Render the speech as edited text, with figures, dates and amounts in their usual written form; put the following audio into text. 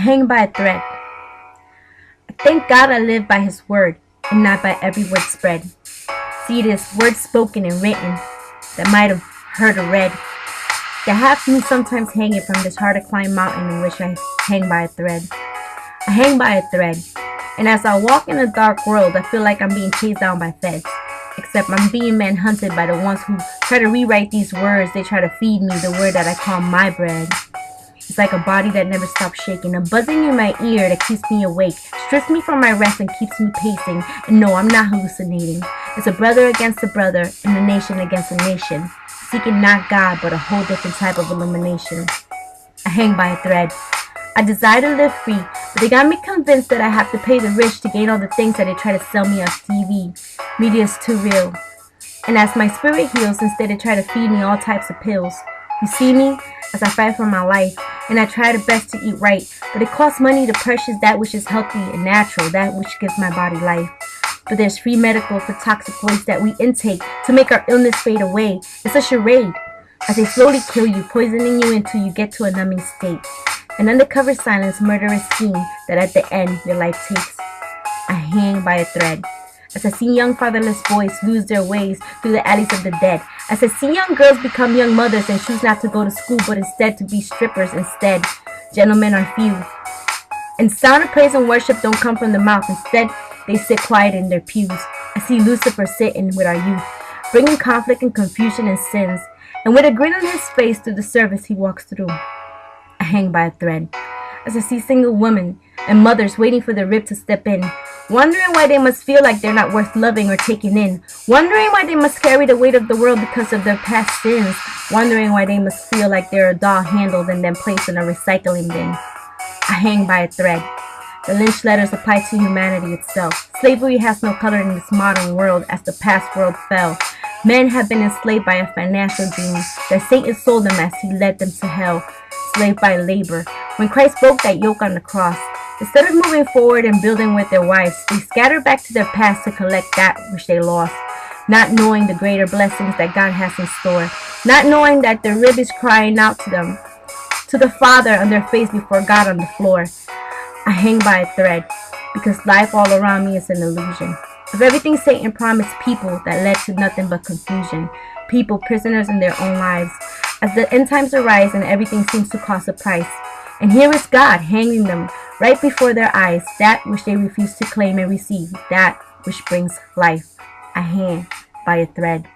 hang by a thread. I thank God I live by His word and not by every word spread. See, it is words spoken and written that might have heard or read that have me sometimes hanging from this hard to climb mountain in which I hang by a thread. I hang by a thread, and as I walk in a dark world, I feel like I'm being chased down by feds. Except I'm being manhunted by the ones who try to rewrite these words. They try to feed me the word that I call my bread. It's like a body that never stops shaking, a buzzing in my ear that keeps me awake, strips me from my rest and keeps me pacing. And no, I'm not hallucinating. It's a brother against a brother and a nation against a nation, seeking not God but a whole different type of illumination. I hang by a thread. I desire to live free, but they got me convinced that I have to pay the rich to gain all the things that they try to sell me on TV. Media is too real. And as my spirit heals, instead they try to feed me all types of pills. You see me as I fight for my life, and I try the best to eat right, but it costs money to purchase that which is healthy and natural, that which gives my body life. But there's free medical for toxic waste that we intake to make our illness fade away. It's a charade, as they slowly kill you, poisoning you until you get to a numbing state. An undercover silence, murderous scheme that at the end your life takes. I hang by a thread. As I see young fatherless boys lose their ways through the alleys of the dead. As I see young girls become young mothers and choose not to go to school but instead to be strippers instead. Gentlemen are few. And sound of praise and worship don't come from the mouth. Instead, they sit quiet in their pews. I see Lucifer sitting with our youth, bringing conflict and confusion and sins. And with a grin on his face through the service he walks through. I hang by a thread. As I see single women and mothers waiting for the rib to step in, wondering why they must feel like they're not worth loving or taking in, wondering why they must carry the weight of the world because of their past sins, wondering why they must feel like they're a doll handled and then placed in a recycling bin. I hang by a thread. The lynch letters apply to humanity itself. Slavery has no color in this modern world as the past world fell. Men have been enslaved by a financial dream that Satan sold them as he led them to hell, enslaved by labor. When Christ broke that yoke on the cross, instead of moving forward and building with their wives, they scattered back to their past to collect that which they lost, not knowing the greater blessings that God has in store, not knowing that their rib is crying out to them, to the Father on their face before God on the floor. I hang by a thread, because life all around me is an illusion of everything Satan promised people that led to nothing but confusion, people prisoners in their own lives, as the end times arise and everything seems to cost a price. And here is God hanging them right before their eyes, that which they refuse to claim and receive, that which brings life. I hang by a thread.